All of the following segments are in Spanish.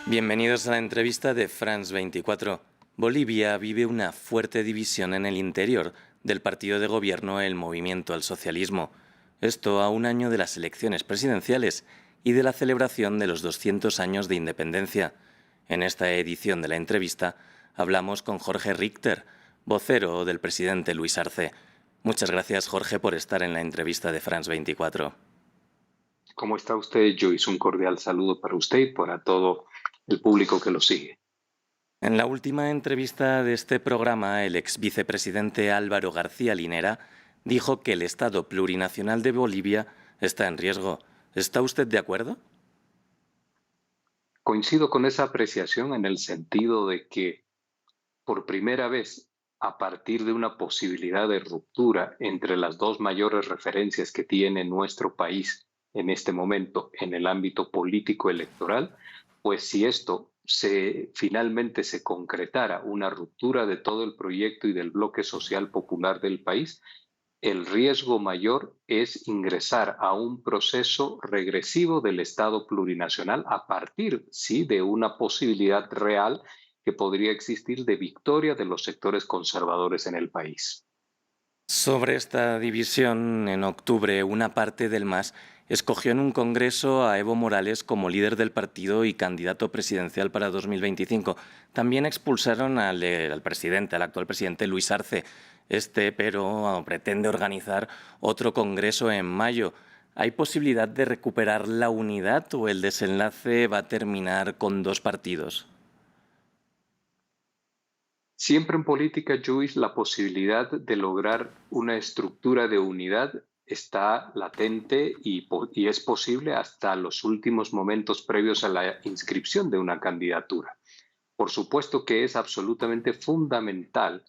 Bienvenidos a la entrevista de France 24. Bolivia vive una fuerte división en el interior del partido de gobierno El Movimiento al Socialismo. Esto a un año de las elecciones presidenciales y de la celebración de los 200 años de independencia. En esta edición de la entrevista hablamos con Jorge Richter, vocero del presidente Luis Arce. Muchas gracias, Jorge, por estar en la entrevista de France 24. ¿Cómo está usted, Joyce? Un cordial saludo para usted y para todo el público que lo sigue. En la última entrevista de este programa, el ex vicepresidente Álvaro García Linera dijo que el Estado plurinacional de Bolivia está en riesgo. ¿Está usted de acuerdo? Coincido con esa apreciación en el sentido de que por primera vez, a partir de una posibilidad de ruptura entre las dos mayores referencias que tiene nuestro país en este momento en el ámbito político electoral, pues si esto finalmente se concretara una ruptura de todo el proyecto y del bloque social popular del país, el riesgo mayor es ingresar a un proceso regresivo del Estado plurinacional a partir, sí, de una posibilidad real que podría existir de victoria de los sectores conservadores en el país. Sobre esta división, en octubre, una parte del MAS escogió en un congreso a Evo Morales como líder del partido y candidato presidencial para 2025. También expulsaron al actual presidente Luis Arce. Pero pretende organizar otro congreso en mayo. ¿Hay posibilidad de recuperar la unidad o el desenlace va a terminar con dos partidos? Siempre en política, Joyce, la posibilidad de lograr una estructura de unidad está latente y es posible hasta los últimos momentos previos a la inscripción de una candidatura. Por supuesto que es absolutamente fundamental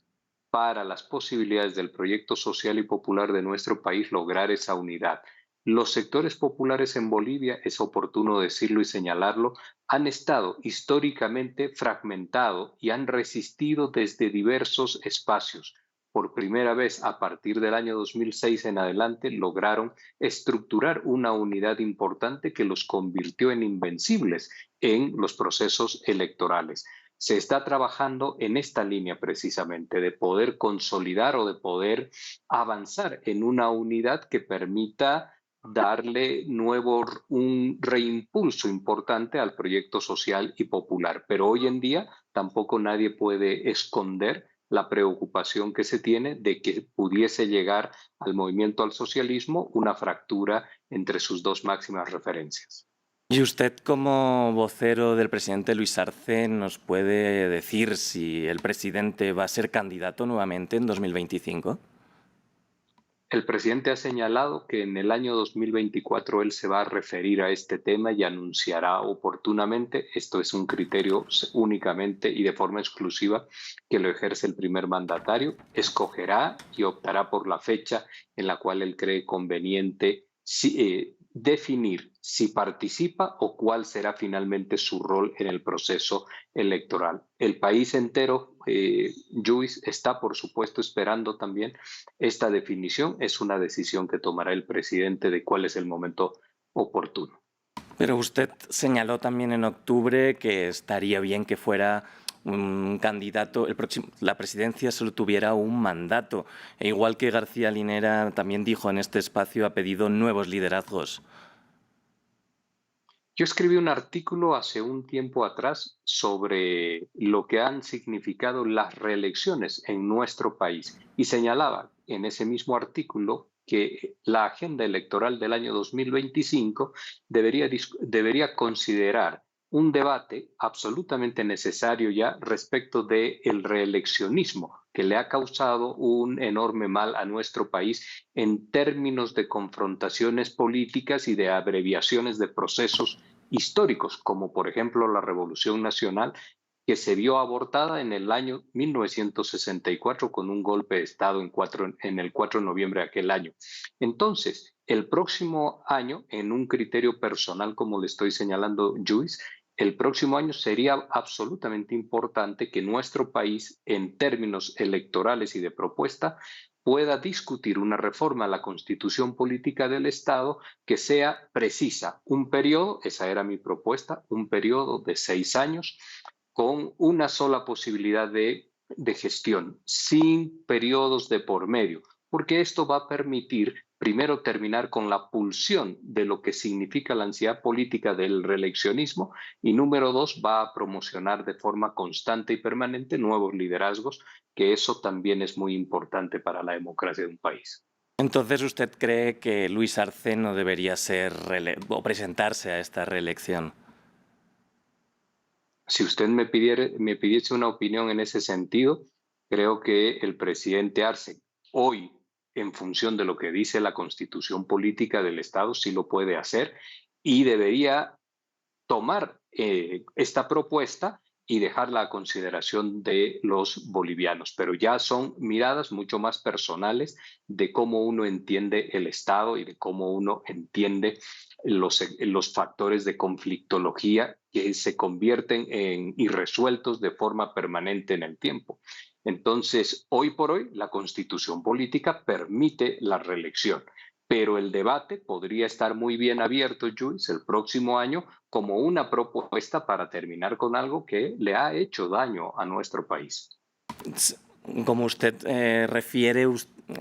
para las posibilidades del proyecto social y popular de nuestro país lograr esa unidad. Los sectores populares en Bolivia, es oportuno decirlo y señalarlo, han estado históricamente fragmentados y han resistido desde diversos espacios. Por primera vez, a partir del año 2006 en adelante, lograron estructurar una unidad importante que los convirtió en invencibles en los procesos electorales. Se está trabajando en esta línea precisamente de poder consolidar o de poder avanzar en una unidad que permita darle un reimpulso importante al proyecto social y popular. Pero hoy en día tampoco nadie puede esconder la preocupación que se tiene de que pudiese llegar al movimiento al socialismo una fractura entre sus dos máximas referencias. ¿Y usted, como vocero del presidente Luis Arce, nos puede decir si el presidente va a ser candidato nuevamente en 2025? El presidente ha señalado que en el año 2024 él se va a referir a este tema y anunciará oportunamente, esto es un criterio únicamente y de forma exclusiva que lo ejerce el primer mandatario, escogerá y optará por la fecha en la cual él cree conveniente definir si participa o cuál será finalmente su rol en el proceso electoral. El país entero, Luis, está por supuesto esperando también esta definición. Es una decisión que tomará el presidente de cuál es el momento oportuno. Pero usted señaló también en octubre que estaría bien que fuera un candidato, la presidencia solo tuviera un mandato. E igual que García Linera también dijo en este espacio, ha pedido nuevos liderazgos. Yo escribí un artículo hace un tiempo atrás sobre lo que han significado las reelecciones en nuestro país y señalaba en ese mismo artículo que la agenda electoral del año 2025 debería considerar un debate absolutamente necesario ya respecto del reeleccionismo que le ha causado un enorme mal a nuestro país en términos de confrontaciones políticas y de abreviaciones de procesos históricos, como por ejemplo la Revolución Nacional, que se vio abortada en el año 1964 con un golpe de Estado en el 4 de noviembre de aquel año. Entonces, el próximo año, en un criterio personal, como le estoy señalando, Luis, el próximo año sería absolutamente importante que nuestro país, en términos electorales y de propuesta, pueda discutir una reforma a la Constitución Política del Estado que sea precisa. Un periodo, esa era mi propuesta, un periodo de 6 años con una sola posibilidad de gestión, sin periodos de por medio, porque esto va a permitir primero terminar con la pulsión de lo que significa la ansiedad política del reeleccionismo y número dos, va a promocionar de forma constante y permanente nuevos liderazgos, que eso también es muy importante para la democracia de un país. Entonces, ¿usted cree que Luis Arce no debería o presentarse a esta reelección? Si usted me pidiese una opinión en ese sentido, creo que el presidente Arce, hoy, en función de lo que dice la Constitución Política del Estado, sí lo puede hacer y debería tomar esta propuesta y dejarla a consideración de los bolivianos, pero ya son miradas mucho más personales de cómo uno entiende el Estado y de cómo uno entiende los factores de conflictología que se convierten en irresueltos de forma permanente en el tiempo. Entonces, hoy por hoy, la Constitución política permite la reelección, pero el debate podría estar muy bien abierto, Luis, el próximo año como una propuesta para terminar con algo que le ha hecho daño a nuestro país. Como usted refiere,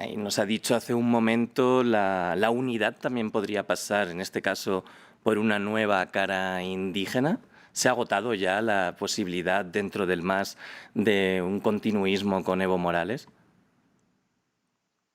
y nos ha dicho hace un momento, la unidad también podría pasar, en este caso, por una nueva cara indígena. ¿Se ha agotado ya la posibilidad dentro del MAS de un continuismo con Evo Morales?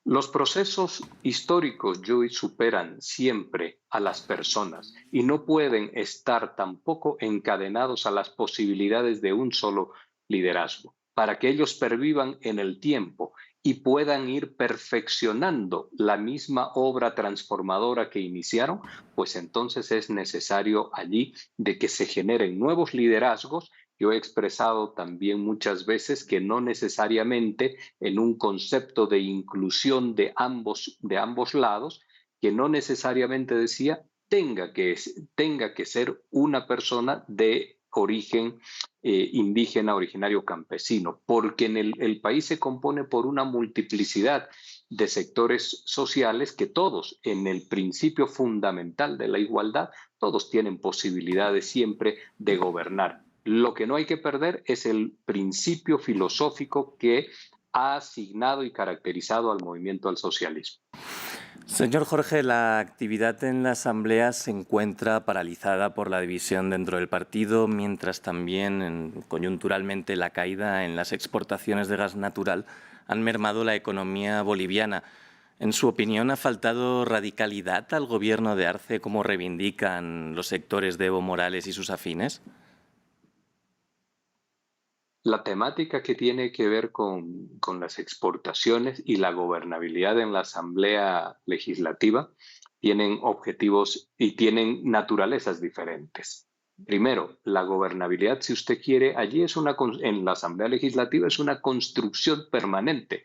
Los procesos históricos, Joy, superan siempre a las personas y no pueden estar tampoco encadenados a las posibilidades de un solo liderazgo. Para que ellos pervivan en el tiempo y puedan ir perfeccionando la misma obra transformadora que iniciaron, pues entonces es necesario allí de que se generen nuevos liderazgos. Yo he expresado también muchas veces que no necesariamente en un concepto de inclusión de ambos lados, que no necesariamente decía tenga que ser una persona de origen indígena, originario campesino, porque en el país se compone por una multiplicidad de sectores sociales que todos, en el principio fundamental de la igualdad, todos tienen posibilidades siempre de gobernar. Lo que no hay que perder es el principio filosófico que ha asignado y caracterizado al movimiento al socialismo. Señor Jorge, la actividad en la Asamblea se encuentra paralizada por la división dentro del partido, mientras también coyunturalmente la caída en las exportaciones de gas natural han mermado la economía boliviana. En su opinión, ¿ha faltado radicalidad al gobierno de Arce, como reivindican los sectores de Evo Morales y sus afines? La temática que tiene que ver con las exportaciones y la gobernabilidad en la Asamblea Legislativa tienen objetivos y tienen naturalezas diferentes. Primero, la gobernabilidad, si usted quiere, allí en la Asamblea Legislativa es una construcción permanente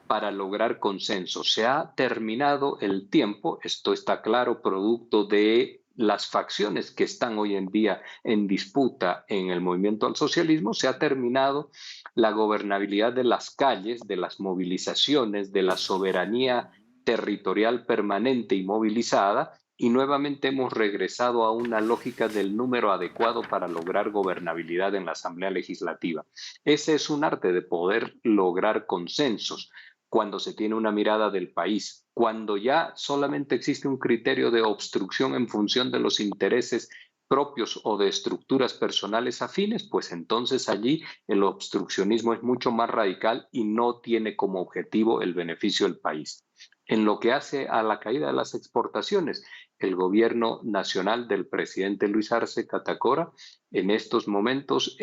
para lograr consenso. Se ha terminado el tiempo, esto está claro, producto de las facciones que están hoy en día en disputa en el movimiento al socialismo, se ha terminado la gobernabilidad de las calles, de las movilizaciones, de la soberanía territorial permanente y movilizada, y nuevamente hemos regresado a una lógica del número adecuado para lograr gobernabilidad en la Asamblea Legislativa. Ese es un arte de poder lograr consensos cuando se tiene una mirada del país. Cuando ya solamente existe un criterio de obstrucción en función de los intereses propios o de estructuras personales afines, pues entonces allí el obstruccionismo es mucho más radical y no tiene como objetivo el beneficio del país. En lo que hace a la caída de las exportaciones, el gobierno nacional del presidente Luis Arce Catacora en estos momentos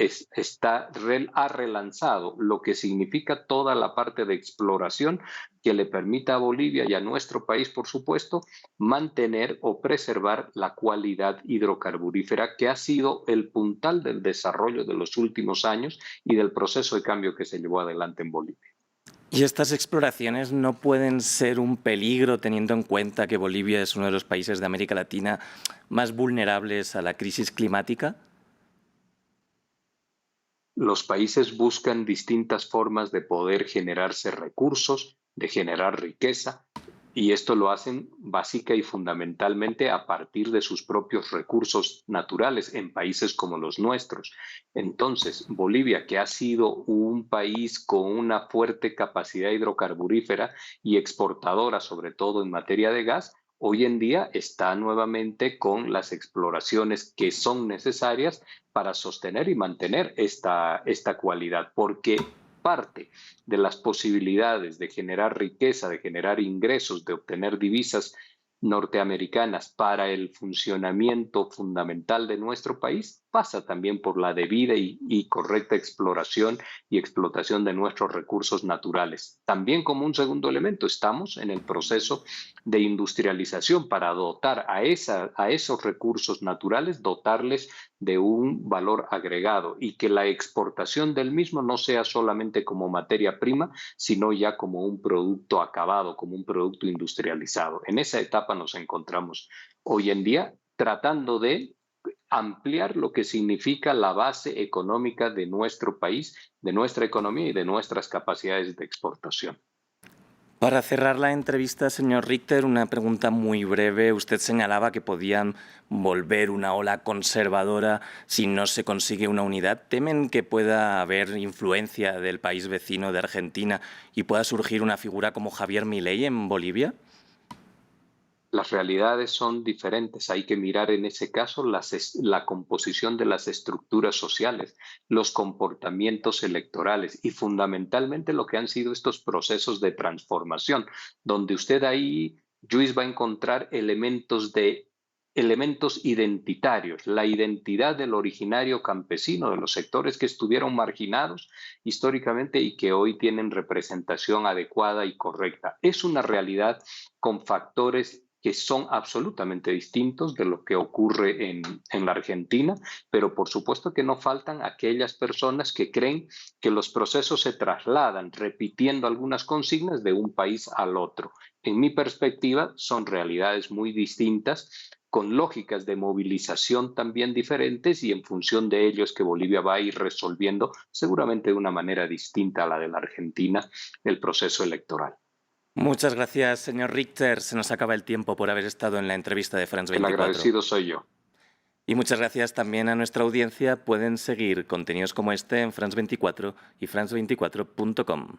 ha relanzado lo que significa toda la parte de exploración que le permita a Bolivia y a nuestro país, por supuesto, mantener o preservar la cualidad hidrocarburífera que ha sido el puntal del desarrollo de los últimos años y del proceso de cambio que se llevó adelante en Bolivia. ¿Y estas exploraciones no pueden ser un peligro teniendo en cuenta que Bolivia es uno de los países de América Latina más vulnerables a la crisis climática? Los países buscan distintas formas de poder generarse recursos, de generar riqueza, y esto lo hacen básica y fundamentalmente a partir de sus propios recursos naturales en países como los nuestros. Entonces, Bolivia, que ha sido un país con una fuerte capacidad hidrocarburífera y exportadora, sobre todo en materia de gas, hoy en día está nuevamente con las exploraciones que son necesarias para sostener y mantener esta cualidad, porque parte de las posibilidades de generar riqueza, de generar ingresos, de obtener divisas norteamericanas para el funcionamiento fundamental de nuestro país pasa también por la debida y correcta exploración y explotación de nuestros recursos naturales. También como un segundo elemento estamos en el proceso de industrialización para dotar a esos recursos naturales, dotarles de un valor agregado y que la exportación del mismo no sea solamente como materia prima, sino ya como un producto acabado, como un producto industrializado. En esa etapa nos encontramos hoy en día tratando de ampliar lo que significa la base económica de nuestro país, de nuestra economía y de nuestras capacidades de exportación. Para cerrar la entrevista, señor Richter, una pregunta muy breve. Usted señalaba que podían volver una ola conservadora si no se consigue una unidad. ¿Temen que pueda haber influencia del país vecino de Argentina y pueda surgir una figura como Javier Milei en Bolivia? Las realidades son diferentes. Hay que mirar en ese caso la composición de las estructuras sociales, los comportamientos electorales y fundamentalmente lo que han sido estos procesos de transformación, donde usted ahí, Luis, va a encontrar elementos identitarios, la identidad del originario campesino, de los sectores que estuvieron marginados históricamente y que hoy tienen representación adecuada y correcta. Es una realidad con factores que son absolutamente distintos de lo que ocurre en la Argentina, pero por supuesto que no faltan aquellas personas que creen que los procesos se trasladan repitiendo algunas consignas de un país al otro. En mi perspectiva, son realidades muy distintas, con lógicas de movilización también diferentes y en función de ello es que Bolivia va a ir resolviendo, seguramente de una manera distinta a la de la Argentina, el proceso electoral. Muchas gracias, señor Richter. Se nos acaba el tiempo por haber estado en la entrevista de France El 24. agradecido soy yo. Y muchas gracias también a nuestra audiencia. Pueden seguir contenidos como este en France 24 y france24.com.